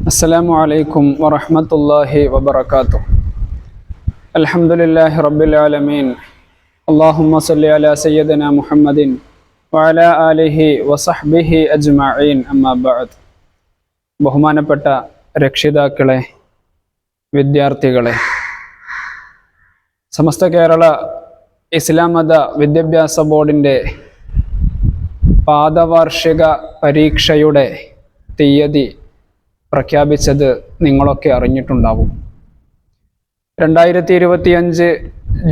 അസ്സലാമു അലൈക്കും വറഹ്മത്തുള്ളാഹി വബറകാതുഹു. അൽഹംദുലില്ലാഹി റബ്ബിൽ ആലമീൻ. അല്ലാഹുമ്മ സ്വല്ലി അലാ സയ്യിദിനാ മുഹമ്മദിൻ വഅലാ ആലിഹി വസഹ്ബിഹി അജ്മഈൻ. അമ്മാ ബഅദ്. ബഹുമാനപ്പെട്ട രക്ഷിതാക്കളെ, വിദ്യാർത്ഥികളെ, സമസ്ത കേരള ഇസ്ലാം മത വിദ്യാഭ്യാസ ബോർഡിൻ്റെ പാദവാർഷിക പരീക്ഷയുടെ തീയതി പ്രഖ്യാപിച്ചത് നിങ്ങളൊക്കെ അറിഞ്ഞിട്ടുണ്ടാവും. 2025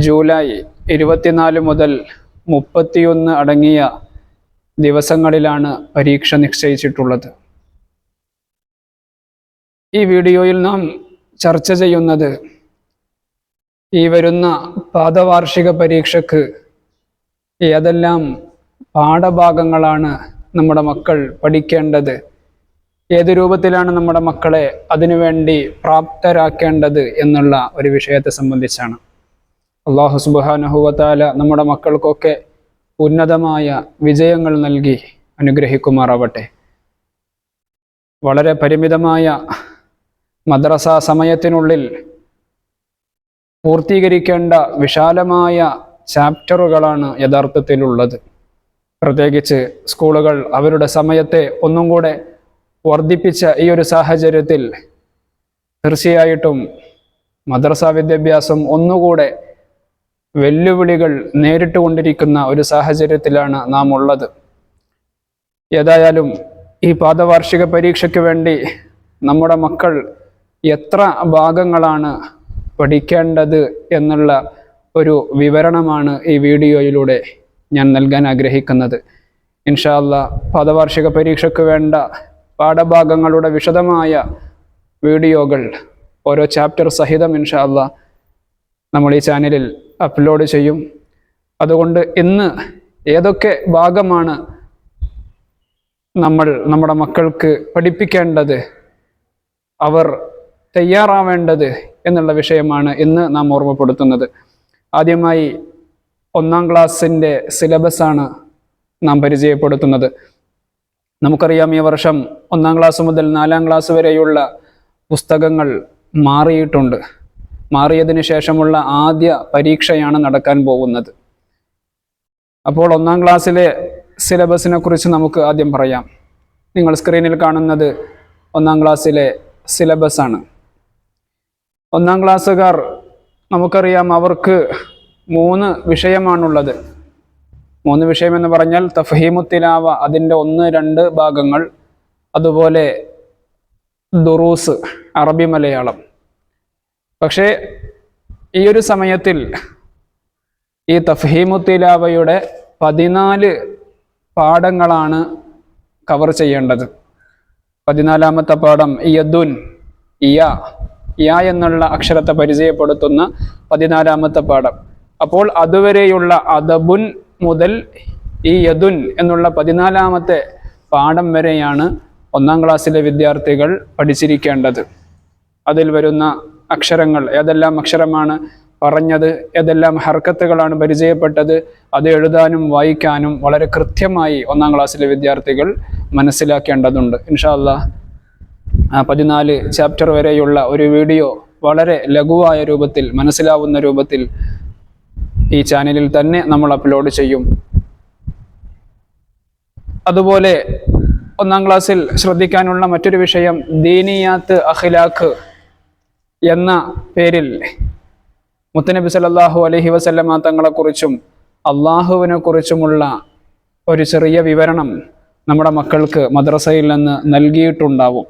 ജൂലൈ 24 മുതൽ 31 അടങ്ങിയ ദിവസങ്ങളിലാണ് പരീക്ഷ നിശ്ചയിച്ചിട്ടുള്ളത്. ഈ വീഡിയോയിൽ നാം ചർച്ച ചെയ്യുന്നത് ഈ വരുന്ന പാദവാർഷിക പരീക്ഷയ്ക്ക് ഏതെല്ലാം പാഠഭാഗങ്ങളാണ് നമ്മുടെ മക്കൾ പഠിക്കേണ്ടത്, ഏത് രൂപത്തിലാണ് നമ്മുടെ മക്കളെ അതിനുവേണ്ടി പ്രാപ്തരാക്കേണ്ടത് എന്നുള്ള ഒരു വിഷയത്തെ സംബന്ധിച്ചാണ്. അല്ലാഹു സുബ്ഹാനഹു വ തആല നമ്മുടെ മക്കൾക്കൊക്കെ ഉന്നതമായ വിജയങ്ങൾ നൽകി അനുഗ്രഹിക്കുമാറാവട്ടെ. വളരെ പരിമിതമായ മദ്രസ സമയത്തിനുള്ളിൽ പൂർത്തീകരിക്കേണ്ട വിശാലമായ ചാപ്റ്ററുകളാണ് യഥാർത്ഥത്തിലുള്ളത്. പ്രത്യേകിച്ച് സ്കൂളുകൾ അവരുടെ സമയത്തെ ഒന്നും കൂടെ വർദ്ധിപ്പിച്ച ഈ ഒരു സാഹചര്യത്തിൽ തീർച്ചയായിട്ടും മദ്രസ വിദ്യാഭ്യാസം ഒന്നുകൂടെ വെല്ലുവിളികൾ നേരിട്ടുകൊണ്ടിരിക്കുന്ന ഒരു സാഹചര്യത്തിലാണ് നാം ഉള്ളത്. ഏതായാലും ഈ പാദവാർഷിക പരീക്ഷയ്ക്ക് വേണ്ടി നമ്മുടെ മക്കൾ എത്ര ഭാഗങ്ങളാണ് പഠിക്കേണ്ടത് എന്നുള്ള ഒരു വിവരണമാണ് ഈ വീഡിയോയിലൂടെ ഞാൻ നൽകാൻ ആഗ്രഹിക്കുന്നത്. ഇൻഷാ അല്ലാഹ് പാദവാർഷിക പരീക്ഷയ്ക്ക് വേണ്ട പാഠഭാഗങ്ങളുടെ വിശദമായ വീഡിയോകൾ ഓരോ ചാപ്റ്റർ സഹിതം ഇൻഷാ അല്ലാഹ് നമ്മൾ ഈ ചാനലിൽ അപ്ലോഡ് ചെയ്യും. അതുകൊണ്ട് ഇന്ന് ഏതൊക്കെ ഭാഗമാണ് നമ്മൾ നമ്മുടെ മക്കൾക്ക് പഠിപ്പിക്കേണ്ടത്, അവർ തയ്യാറാവേണ്ടത് എന്നുള്ള വിഷയമാണ് ഇന്ന് നാം ഓർമ്മപ്പെടുത്തുന്നത്. ആദ്യമായി 1-ാം ക്ലാസ്സിൻ്റെ സിലബസാണ് നാം പരിചയപ്പെടുത്തുന്നത്. നമുക്കറിയാം, ഈ വർഷം 1-ാം ക്ലാസ് മുതൽ 4-ാം ക്ലാസ് വരെയുള്ള പുസ്തകങ്ങൾ മാറിയിട്ടുണ്ട്. മാറിയതിനു ശേഷമുള്ള ആദ്യ പരീക്ഷയാണ് നടക്കാൻ പോകുന്നത്. അപ്പോൾ 1-ാം ക്ലാസ്സിലെ സിലബസിനെ കുറിച്ച് നമുക്ക് ആദ്യം പറയാം. നിങ്ങൾ സ്ക്രീനിൽ കാണുന്നത് 1-ാം ക്ലാസ്സിലെ സിലബസാണ്. 1-ാം ക്ലാസ്സുകാർ നമുക്കറിയാം, അവർക്ക് 3 വിഷയമാണുള്ളത്. 3 വിഷയം എന്ന് പറഞ്ഞാൽ തഫ്ഹീമു തിലാവ, അതിൻ്റെ 1-2 ഭാഗങ്ങൾ, അതുപോലെ ദുറൂസ്, അറബി മലയാളം. പക്ഷേ ഈ ഒരു സമയത്തിൽ ഈ തഫ്ഹീമു തിലാവയുടെ 14 പാഠങ്ങളാണ് കവർ ചെയ്യേണ്ടത്. 14-ാമത്തെ പാഠം യദുൻ, യ എന്നുള്ള അക്ഷരത്തെ പരിചയപ്പെടുത്തുന്ന 14-ാമത്തെ പാഠം. അപ്പോൾ അതുവരെയുള്ള അദബുൻ മുതൽ ഈ യദുൻ എന്നുള്ള 14-ാമത്തെ പാഠം വരെയാണ് 1-ാം ക്ലാസ്സിലെ വിദ്യാർത്ഥികൾ പഠിച്ചിരിക്കേണ്ടത്. അതിൽ വരുന്ന അക്ഷരങ്ങൾ, ഏതെല്ലാം അക്ഷരമാണ് പറഞ്ഞത്, ഏതെല്ലാം ഹർക്കത്തുകളാണ് പരിചയപ്പെട്ടത്, അത് എഴുതാനും വായിക്കാനും വളരെ കൃത്യമായി 1-ാം ക്ലാസ്സിലെ വിദ്യാർത്ഥികൾ മനസ്സിലാക്കേണ്ടതുണ്ട്. ഇൻഷാ അല്ലാഹ് 14 ചാപ്റ്റർ വരെയുള്ള ഒരു വീഡിയോ വളരെ ലഘുവായ രൂപത്തിൽ, മനസ്സിലാവുന്ന രൂപത്തിൽ ഈ ചാനലിൽ തന്നെ നമ്മൾ അപ്ലോഡ് ചെയ്യും. അതുപോലെ 1-ാം ക്ലാസ്സിൽ ശ്രദ്ധിക്കാനുള്ള മറ്റൊരു വിഷയം ദീനിയാത്ത് അഖ്ലാഖ് എന്ന പേരിൽ മുത്തനബി സല്ലല്ലാഹു അലൈഹി വസല്ലമ തങ്ങളെക്കുറിച്ചും അള്ളാഹുവിനെ കുറിച്ചുമുള്ള ഒരു ചെറിയ വിവരണം നമ്മുടെ മക്കൾക്ക് മദ്രസയിൽ നിന്ന് നൽകിയിട്ടുണ്ടാവും.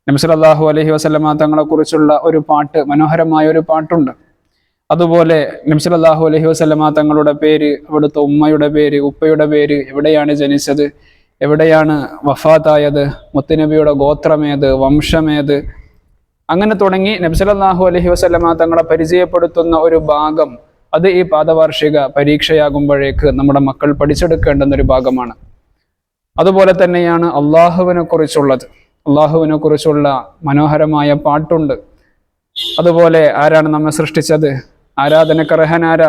നബി സല്ലല്ലാഹു അലൈഹി വസല്ലമ തങ്ങളെക്കുറിച്ചുള്ള ഒരു പാട്ട്, മനോഹരമായ ഒരു പാട്ടുണ്ട്. അതുപോലെ നബി സല്ലല്ലാഹു അലൈഹി വസല്ലമ തങ്ങളുടെ പേര്, അവിടുത്തെ ഉമ്മയുടെ പേര്, ഉപ്പയുടെ പേര്, എവിടെയാണ് ജനിച്ചത്, എവിടെയാണ് വഫാത്തായത്, മുത്തുനബിയുടെ ഗോത്രമേത്, വംശമേത്, അങ്ങനെ തുടങ്ങി നബി സല്ലല്ലാഹു അലൈഹി വസല്ലമ തങ്ങളെ പരിചയപ്പെടുത്തുന്ന ഒരു ഭാഗം, അത് ഈ പാദവാർഷിക പരീക്ഷയാകുമ്പോഴേക്ക് നമ്മുടെ മക്കൾ പഠിച്ചെടുക്കേണ്ടുന്ന ഒരു ഭാഗമാണ്. അതുപോലെ തന്നെയാണ് അള്ളാഹുവിനെ കുറിച്ചുള്ളത്. അള്ളാഹുവിനെ കുറിച്ചുള്ള മനോഹരമായ പാട്ടുണ്ട്. അതുപോലെ ആരാണ് നമ്മെ സൃഷ്ടിച്ചത്, ആരാധനക്കർഹനാരാ,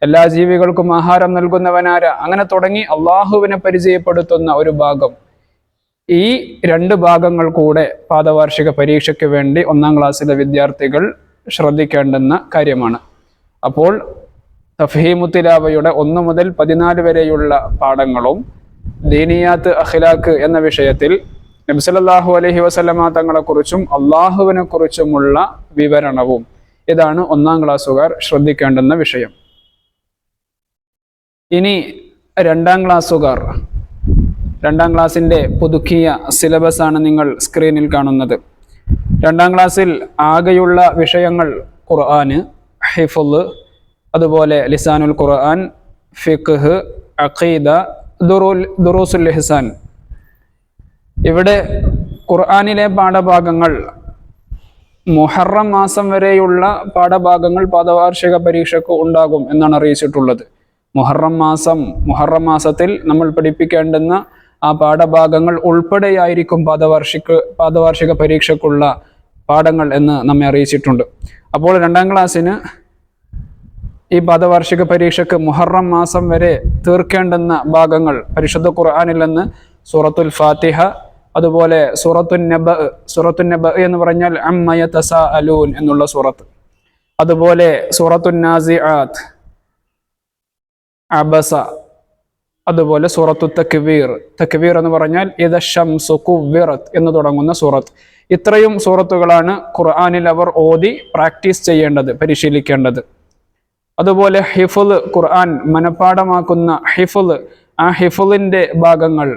എല്ലാ ജീവികൾക്കും ആഹാരം നൽകുന്നവനാരാ, അങ്ങനെ തുടങ്ങി അള്ളാഹുവിനെ പരിചയപ്പെടുത്തുന്ന ഒരു ഭാഗം. ഈ രണ്ട് ഭാഗങ്ങൾ കൂടെ പാദവാർഷിക പരീക്ഷയ്ക്ക് വേണ്ടി 1-ാം ക്ലാസ്സിലെ വിദ്യാർത്ഥികൾ ശ്രദ്ധിക്കേണ്ടുന്ന കാര്യമാണ്. അപ്പോൾ തഫ്ഹീമു തിലാവയുടെ 1 മുതൽ 14 വരെയുള്ള പാഠങ്ങളും ദീനിയാത്ത് അഖ്ലാഖ് എന്ന വിഷയത്തിൽ നബി സല്ലല്ലാഹു അലൈഹി വസല്ലമ തങ്ങളെക്കുറിച്ചും അള്ളാഹുവിനെ കുറിച്ചുമുള്ള വിവരണവും, ഇതാണ് 1-ാം ക്ലാസ്സുകാർ ശ്രദ്ധിക്കേണ്ടുന്ന വിഷയം. ഇനി 2-ാം ക്ലാസ്സുകാർ, 2-ാം ക്ലാസ്സിൻ്റെ പുതുക്കിയ സിലബസ് ആണ് നിങ്ങൾ സ്ക്രീനിൽ കാണുന്നത്. 2-ാം ക്ലാസ്സിൽ ആകെയുള്ള വിഷയങ്ങൾ ഖുർആന്, ഹിഫ്ള്, അതുപോലെ ലിസാനുൽ ഖുർആൻ, ഫിഖ്ഹ്, അഖീദ, ദുറൂസുൽ ഇഹ്സാൻ. ഇവിടെ ഖുർആനിലെ പാഠഭാഗങ്ങൾ മുഹറം മാസം വരെയുള്ള പാഠഭാഗങ്ങൾ പാദവാർഷിക പരീക്ഷയ്ക്ക് ഉണ്ടാകും എന്നാണ് അറിയിച്ചിട്ടുള്ളത്. മുഹറം മാസത്തിൽ നമ്മൾ പഠിപ്പിക്കേണ്ടുന്ന ആ പാഠഭാഗങ്ങൾ ഉൾപ്പെടെയായിരിക്കും പാദവാർഷിക പരീക്ഷയ്ക്കുള്ള പാഠങ്ങൾ എന്ന് നമ്മെ അറിയിച്ചിട്ടുണ്ട്. അപ്പോൾ 2-ാം ക്ലാസ്സിന് ഈ പാദവാർഷിക പരീക്ഷയ്ക്ക് മുഹറം മാസം വരെ തീർക്കേണ്ടുന്ന ഭാഗങ്ങൾ പരിശുദ്ധ ഖുർആനിൽ നിന്ന് സൂറത്തുൽ ഫാത്തിഹ, അതുപോലെ സൂറത്തുൻ നബ എന്ന് പറഞ്ഞാൽ അമ്മ യതസാഅലൂൻ എന്നുള്ള സൂറത്ത്, അതുപോലെ സൂറത്തുൻ നാസിആത്ത്, അബസ, അതുപോലെ സൂറത്തു തക്വീർ എന്ന് പറഞ്ഞാൽ ഇദ ശംസു കുവ്വിറത് എന്ന് തുടങ്ങുന്ന സൂറത്ത്. ഇത്രയും സൂറത്തുകളാണ് ഖുർആനിൽ അവർ ഓതി പ്രാക്ടീസ് ചെയ്യേണ്ടത്, പരിശീലിക്കേണ്ടത്. അതുപോലെ ഹിഫ്ള്, ഖുർആൻ മനഃപ്പാഠമാക്കുന്ന ഹിഫ്ള്, ആ ഹിഫ്ളിന്റെ ഭാഗങ്ങൾ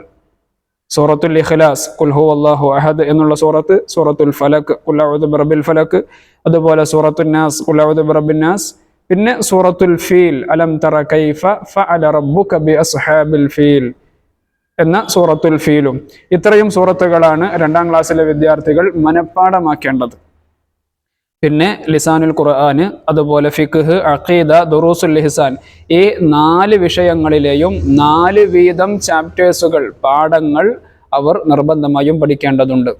സൂറത്തുൽ ഇഖ്ലാസ് ഖുൽ ഹുവല്ലാഹു അഹദ് എന്നുള്ള സൂറത്ത്, സൂറത്തുൽ ഫലക് ഖുൽ അഊദു ബിറബ്ബിൽ ഫലക്, അതുപോലെ സൂറത്തുൻ നാസ് ഖുൽ അഊദു ബിറബ്ബിൻ നാസ്, പിന്നെ സൂറത്തുൽ ഫീൽ അലം തറ കൈഫ ഫഅല റബ്ബുക ബി അസ്ഹാബിൽ ഫീൽ എന്ന സൂറത്തുൽ ഫീലും. ഇത്രയും സൂറത്തുകളാണ് 2-ാം ക്ലാസ്സിലെ വിദ്യാർത്ഥികൾ മനഃപ്പാഠമാക്കേണ്ടത്. പിന്നെ ലിസാനുൽ ഖുർആന്, അതുപോലെ ഫിഖ്ഹ്, അഖീദ, ദുറൂസുൽ ഇഹ്സാൻ, ഈ 4 വിഷയങ്ങളിലെയും 4 വീതം ചാപ്റ്റേഴ്സുകൾ, പാഠങ്ങൾ അവർ നിർബന്ധമായും പഠിക്കേണ്ടതുണ്ട്.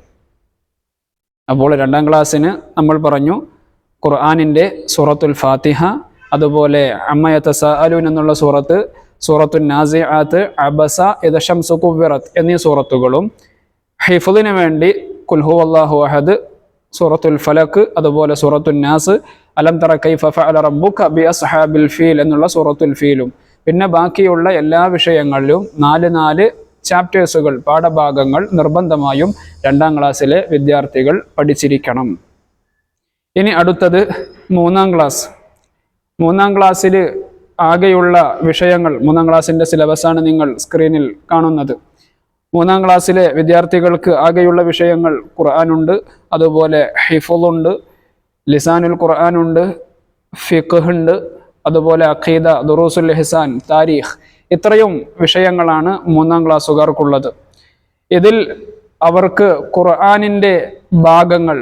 അപ്പോൾ 2-ാം ക്ലാസ്സിന് നമ്മൾ പറഞ്ഞു ഖുർആനിൻ്റെ സൂറത്തുൽ ഫാത്തിഹ, അതുപോലെ അമ്മ യതസാഅലൂൻ എന്നുള്ള സൂറത്ത്, സൂറത്തുൻ നാസിആത്ത്, അബസ, ഇദ ശംസു കുവ്വിറത് എന്നീ സൂറത്തുകളും, ഹിഫ്ളിന് വേണ്ടി ഖുൽ ഹുവല്ലാഹു അഹദ്, സൂറത്തുൽ ഫലക്, അതുപോലെ സൂറത്തുൻ നാസ്, അലം തറ കൈഫ ഫഅല റബ്ബുക ബി അസ്ഹാബിൽ ഫീൽ എന്നുള്ള സൂറത്തുൽ ഫീലും. പിന്നെ ബാക്കിയുള്ള എല്ലാ വിഷയങ്ങളിലും 4 ചാപ്റ്റേഴ്സുകൾ, പാഠഭാഗങ്ങൾ നിർബന്ധമായും 2-ാം ക്ലാസ്സിലെ വിദ്യാർത്ഥികൾ പഠിച്ചിരിക്കണം. ഇനി അടുത്തത് 3-ാം ക്ലാസ്. 3-ാം ക്ലാസ്സിൽ ആകെയുള്ള വിഷയങ്ങൾ, 3-ാം ക്ലാസ്സിൻ്റെ സിലബസാണ് നിങ്ങൾ സ്ക്രീനിൽ കാണുന്നത്. 3-ാം ക്ലാസ്സിലെ വിദ്യാർത്ഥികൾക്ക് ആകെയുള്ള വിഷയങ്ങൾ ഖുർആനുണ്ട്, അതുപോലെ ഹിഫ്ളുണ്ട്, ലിസാനുൽ ഖുർആനുണ്ട്, ഫിഖ്ഹ് ഉണ്ട്, അതുപോലെ അഖീദ, ദുറൂസുൽ ഇഹ്സാൻ, താരീഖ്. ഇത്രയും വിഷയങ്ങളാണ് 3-ാം ക്ലാസ്സുകാർക്കുള്ളത്. ഇതിൽ അവർക്ക് ഖുർആനിൻ്റെ ഭാഗങ്ങൾ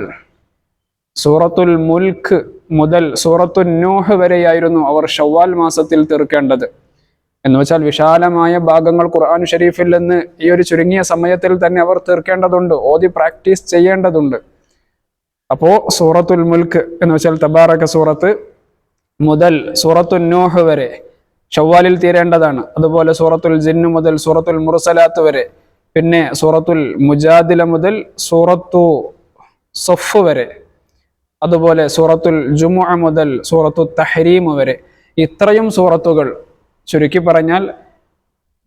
സൂറത്തുൽ മുൽക്ക് മുതൽ സൂറത്തുൻ നൂഹ് വരെയായിരുന്നു അവർ ഷവ്വാൽ മാസത്തിൽ തീർക്കേണ്ടത്. എന്ന് വെച്ചാൽ വിശാലമായ ഭാഗങ്ങൾ ഖുർആൻ ഷരീഫിൽ നിന്ന് ഈ ഒരു ചുരുങ്ങിയ സമയത്തിൽ തന്നെ അവർ തീർക്കേണ്ടതുണ്ട്, ഓതി പ്രാക്ടീസ് ചെയ്യേണ്ടതുണ്ട്. അപ്പോൾ സൂറത്തുൽ മുൽക്ക് എന്ന് വെച്ചാൽ തബാറക സൂറത്ത് മുതൽ സൂറത്തുൻ നൂഹ് വരെ ഷവ്വാലിൽ തീരേണ്ടതാണ്. അതുപോലെ സൂറത്തുൽ ജിന്ന് മുതൽ സൂറത്തുൽ മുർസലാത്ത് വരെ, പിന്നെ സൂറത്തുൽ മുജാദില മുതൽ സൂറത്തു സഫ് വരെ, അതുപോലെ സൂറത്തുൽ ജുമുഅ മുതൽ സൂറത്തു തഹ്രീം വരെ. ഇത്രയും സൂറത്തുകൾ, ചുരുക്കി പറഞ്ഞാൽ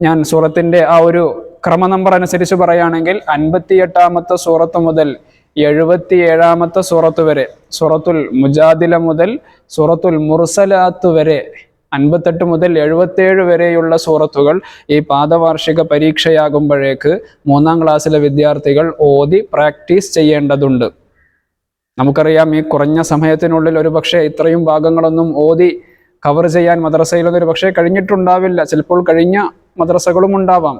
ഞാൻ സൂറത്തിൻ്റെ ആ ഒരു ക്രമ നമ്പർ അനുസരിച്ച് പറയുകയാണെങ്കിൽ 58-ാമത്തെ സൂറത്ത് മുതൽ 77-ാമത്തെ സൂറത്ത് വരെ, സൂറത്തുൽ മുജാദില മുതൽ സൂറത്തുൽ മുർസലാത്ത് വരെ, 58 മുതൽ 77 വരെയുള്ള സൂറത്തുകൾ ഈ പാദവാർഷിക പരീക്ഷയാകുമ്പോഴേക്ക് 3-ാം ക്ലാസ്സിലെ വിദ്യാർത്ഥികൾ ഓതി പ്രാക്ടീസ് ചെയ്യേണ്ടതുണ്ട്. നമുക്കറിയാം ഈ കുറഞ്ഞ സമയത്തിനുള്ളിൽ ഒരു പക്ഷേ ഇത്രയും ഭാഗങ്ങളൊന്നും ഓതി കവർ ചെയ്യാൻ മദ്രസയിലൊന്നും ഒരു പക്ഷേ കഴിഞ്ഞിട്ടുണ്ടാവില്ല, ചിലപ്പോൾ കഴിഞ്ഞ മദ്രസകളും ഉണ്ടാവാം.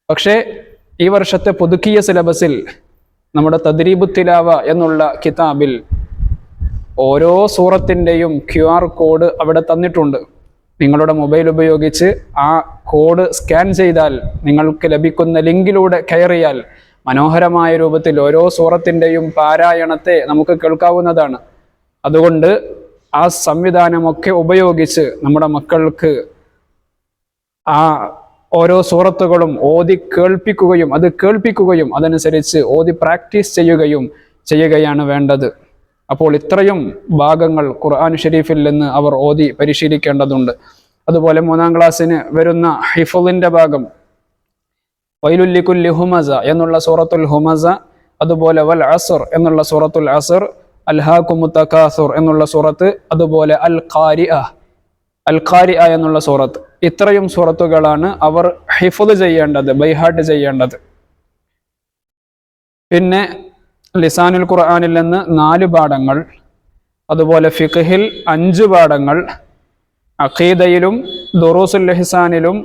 പക്ഷേ ഈ വർഷത്തെ പുതുക്കിയ സിലബസിൽ നമ്മുടെ തദ്രീബു തിലാവ എന്നുള്ള കിതാബിൽ ഓരോ സൂറത്തിൻ്റെയും QR കോഡ് അവിടെ തന്നിട്ടുണ്ട്. നിങ്ങളുടെ മൊബൈൽ ഉപയോഗിച്ച് ആ കോഡ് സ്കാൻ ചെയ്താൽ നിങ്ങൾക്ക് ലഭിക്കുന്ന ലിങ്കിലൂടെ കയറിയാൽ മനോഹരമായ രൂപത്തിൽ ഓരോ സൂറത്തിൻ്റെയും പാരായണത്തെ നമുക്ക് കേൾക്കാവുന്നതാണ്. അതുകൊണ്ട് ആ സംവിധാനമൊക്കെ ഉപയോഗിച്ച് നമ്മുടെ മക്കൾക്ക് ആ ഓരോ സൂറത്തുകളും ഓതി കേൾപ്പിക്കുകയും അത് കേൾപ്പിക്കുകയും അതനുസരിച്ച് ഓതി പ്രാക്ടീസ് ചെയ്യുകയാണ് വേണ്ടത്. അപ്പോൾ ഇത്രയും ഭാഗങ്ങൾ ഖുർആൻ ഷരീഫിൽ നിന്ന് അവർ ഓതി പരിശീലിക്കേണ്ടതുണ്ട്. അതുപോലെ 3-ാം ക്ലാസ്സിന് വരുന്ന ഹിഫ്ളിന്റെ ഭാഗം വൈലുൽ ലികുല്ലി ഹുമസ എന്നുള്ള സൂറത്തുൽ ഹുമസ, അതുപോലെ വൽ അസ്ർ എന്നുള്ള സൂറത്തുൽ അസ്ർ, അൽഹാകുമുത് തകാസുർ എന്നുള്ള സൂറത്ത്, അതുപോലെ അൽ ഖാരിഅ എന്നുള്ള സൂറത്ത്. ഇത്രയും സൂറത്തുകളാണ് അവർ ഹിഫ്ള് ചെയ്യേണ്ടത്, ബൈഹാർട്ട് ചെയ്യേണ്ടത്. പിന്നെ ലിസാനുൽ ഖുർആനിൽ നിന്ന് 4 പാഠങ്ങൾ, അതുപോലെ ഫിഖ്ഹിൽ 5 പാഠങ്ങൾ, അഖീദയിലും ദുറൂസുൽ ഇഹ്സാനിലും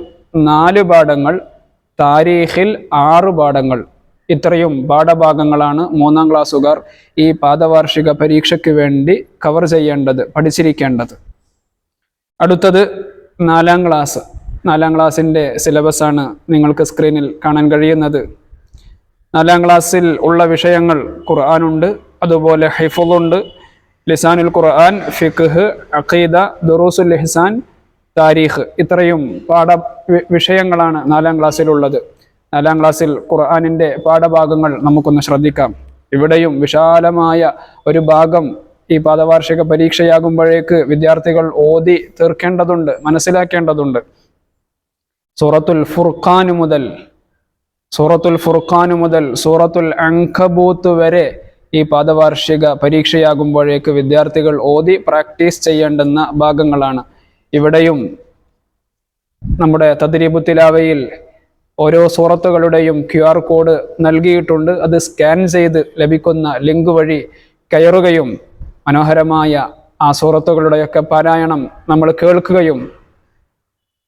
4 പാഠങ്ങൾ, താരീഖിൽ 6 പാഠങ്ങൾ. ഇത്രയും പാഠഭാഗങ്ങളാണ് 3-ാം ക്ലാസ്സുകാർ ഈ പാദവാർഷിക പരീക്ഷയ്ക്ക് വേണ്ടി കവർ ചെയ്യേണ്ടത്, പഠിച്ചിരിക്കേണ്ടത്. അടുത്തത് 4-ാം ക്ലാസ്. 4-ാം ക്ലാസ്സിൻ്റെ സിലബസാണ് നിങ്ങൾക്ക് സ്ക്രീനിൽ കാണാൻ കഴിയുന്നത്. 4-ാം ക്ലാസ്സിൽ ഉള്ള വിഷയങ്ങൾ ഖുർആനുണ്ട്, അതുപോലെ ഹിഫ്ളുണ്ട്, ലിസാനുൽ ഖുർആൻ, ഫിഖ്ഹ്, അഖീദ, ദുറൂസുൽ ഇഹ്സാൻ, താരീഖ്. ഇത്രയും വിഷയങ്ങളാണ് 4-ാം ക്ലാസ്സിലുള്ളത്. 4-ാം ക്ലാസ്സിൽ ഖുർആനിൻ്റെ പാഠഭാഗങ്ങൾ നമുക്കൊന്ന് ശ്രദ്ധിക്കാം. ഇവിടെയും വിശാലമായ ഒരു ഭാഗം ഈ പാദവാർഷിക പരീക്ഷയാകുമ്പോഴേക്ക് വിദ്യാർത്ഥികൾ ഓതി തീർക്കേണ്ടതുണ്ട്, മനസ്സിലാക്കേണ്ടതുണ്ട്. സൂറത്തുൽ ഫുർഖാൻ മുതൽ സൂറത്തുൽ അൻകബൂത്ത് വരെ ഈ പാദവാർഷിക പരീക്ഷയാകുമ്പോഴേക്ക് വിദ്യാർത്ഥികൾ ഓതി പ്രാക്ടീസ് ചെയ്യേണ്ടുന്ന ഭാഗങ്ങളാണ്. ഇവിടെയും നമ്മുടെ തദ്രീബു തിലാവയിൽ ഓരോ സൂറത്തുകളുടെയും QR കോഡ് നൽകിയിട്ടുണ്ട്. അത് സ്കാൻ ചെയ്ത് ലഭിക്കുന്ന ലിങ്ക് വഴി കയറുകയും മനോഹരമായ ആ സൂറത്തുകളുടെയൊക്കെ പാരായണം നമ്മൾ കേൾക്കുകയും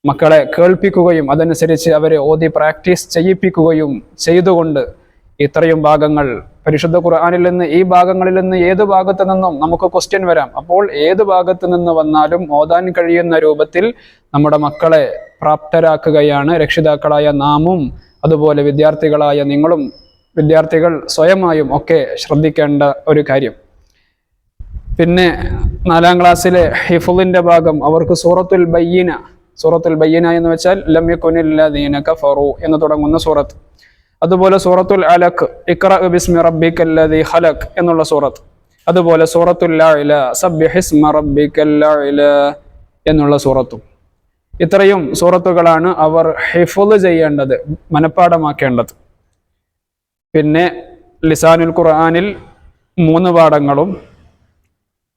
മക്കളെ കേൾപ്പിക്കുകയും അതനുസരിച്ച് അവരെ ഓതി പ്രാക്ടീസ് ചെയ്യിപ്പിക്കുകയും ചെയ്തുകൊണ്ട് ഇത്രയും ഭാഗങ്ങൾ പരിശുദ്ധ ഖുർആനിൽ നിന്ന്, ഈ ഭാഗങ്ങളിൽ നിന്ന് ഏത് ഭാഗത്ത് നിന്നും നമുക്ക് ക്വസ്റ്റ്യൻ വരാം. അപ്പോൾ ഏത് ഭാഗത്ത് നിന്ന് വന്നാലും ഓതാൻ കഴിയുന്ന രൂപത്തിൽ നമ്മുടെ മക്കളെ പ്രാപ്തരാക്കുകയാണ് രക്ഷിതാക്കളായ നാമും അതുപോലെ വിദ്യാർത്ഥികളായ നിങ്ങളും, വിദ്യാർത്ഥികൾ സ്വയമായും ഒക്കെ ശ്രദ്ധിക്കേണ്ട ഒരു കാര്യം. പിന്നെ 4-ാം ക്ലാസ്സിലെ ഹിഫ്ളിന്റെ ഭാഗം അവർക്ക് സൂറത്തുൽ ബയ്യിന എന്ന് വെച്ചാൽ ലം യകുനില്ലദീന കഫറു എന്ന് തുടങ്ങുന്ന സൂറത്ത്, അതുപോലെ സൂറത്തുൽ അലഖ് ഇഖ്റ ബിസ്മി റബ്ബിക്കല്ലദീ ഖലഖ് എന്നുള്ള സൂറത്ത്, അതുപോലെ സൂറത്തുൽ അഅ്ല സബ്ബിഹിസ്മ റബ്ബിക്കൽ അഅ്ല എന്നുള്ള സൂറത്തും. ഇത്രയും സൂറത്തുകളാണ് അവർ ഹിഫ്ള് ചെയ്യേണ്ടത്, മനഃപ്പാഠമാക്കേണ്ടത്. പിന്നെ ലിസാനുൽ ഖുർആനിൽ 3 പാഠങ്ങളും,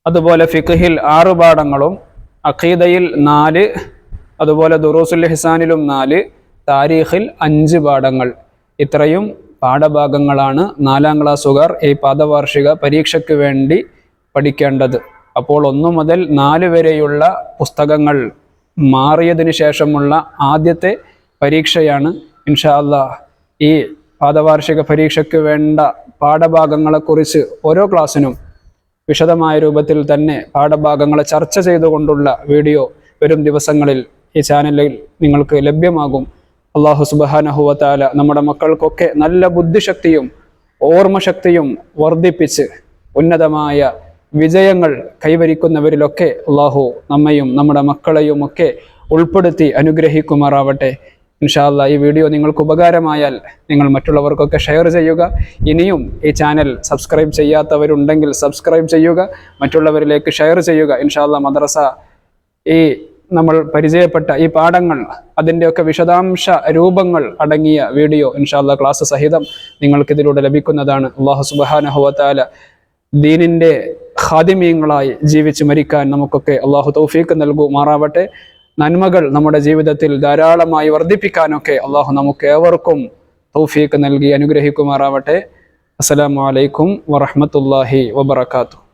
അതുപോലെ ഫിഖ്ഹിൽ 6 പാഠങ്ങളും, അഖീദയിൽ 4, അതുപോലെ ദുറൂസുൽ ഇഹ്സാനിലും 4, താരീഖിൽ 5 പാഠങ്ങൾ. ഇത്രയും പാഠഭാഗങ്ങളാണ് 4-ാം ക്ലാസ്സുകാർ ഈ പാദവാർഷിക പരീക്ഷയ്ക്ക് വേണ്ടി പഠിക്കേണ്ടത്. അപ്പോൾ 1 മുതൽ 4 വരെയുള്ള പുസ്തകങ്ങൾ മാറിയതിനു ശേഷമുള്ള ആദ്യത്തെ പരീക്ഷയാണ്. ഇൻഷാ അല്ലാഹ് ഈ പാദവാർഷിക പരീക്ഷയ്ക്ക് വേണ്ട പാഠഭാഗങ്ങളെക്കുറിച്ച് ഓരോ ക്ലാസ്സിനും വിശദമായ രൂപത്തിൽ തന്നെ പാഠഭാഗങ്ങളെ ചർച്ച ചെയ്തുകൊണ്ടുള്ള വീഡിയോ വരും ദിവസങ്ങളിൽ ഈ ചാനലിൽ നിങ്ങൾക്ക് ലഭ്യമാകും. അല്ലാഹു സുബ്ഹാനഹു വ തആല നമ്മുടെ മക്കൾക്കൊക്കെ നല്ല ബുദ്ധിശക്തിയും ഓർമ്മശക്തിയും വർദ്ധിപ്പിച്ച് ഉന്നതമായ വിജയങ്ങൾ കൈവരിക്കുന്നവരിലൊക്കെ അല്ലാഹു നമ്മയും നമ്മുടെ മക്കളെയും ഒക്കെ ഉൾപ്പെടുത്തി അനുഗ്രഹിക്കുമാറാവട്ടെ. ഇൻഷാ അല്ലാഹ് ഈ വീഡിയോ നിങ്ങൾക്ക് ഉപകാരമായാൽ നിങ്ങൾ മറ്റുള്ളവർക്കൊക്കെ ഷെയർ ചെയ്യുക. ഇനിയും ഈ ചാനൽ സബ്സ്ക്രൈബ് ചെയ്യാത്തവരുണ്ടെങ്കിൽ സബ്സ്ക്രൈബ് ചെയ്യുക, മറ്റുള്ളവരിലേക്ക് ഷെയർ ചെയ്യുക. ഇൻഷാ അല്ലാഹ് മദ്രസ ഈ നമ്മൾ പരിചയപ്പെട്ട ഈ പാഠങ്ങൾ അതിൻ്റെയൊക്കെ വിശദാംശ രൂപങ്ങൾ അടങ്ങിയ വീഡിയോ ഇൻഷാ അല്ലാഹ് ക്ലാസ് സഹിതം നിങ്ങൾക്കിതിലൂടെ ലഭിക്കുന്നതാണ്. അല്ലാഹു സുബ്ഹാനഹു വ തആല ദീനിൻ്റെ ഖാദിമീങ്ങളായി ജീവിച്ച് മരിക്കാൻ നമുക്കൊക്കെ അല്ലാഹു തൗഫീഖ് നൽകുമാറാവട്ടെ. നന്മകൾ നമ്മുടെ ജീവിതത്തിൽ ധാരാളമായി വർദ്ധിപ്പിക്കാനൊക്കെ അല്ലാഹു നമുക്ക് ഏവർക്കും തൗഫീഖ് നൽകി അനുഗ്രഹിക്കുമാറാവട്ടെ. അസ്സലാമു അലൈക്കും വറഹ്മത്തുള്ളാഹി വബറകാതുഹു.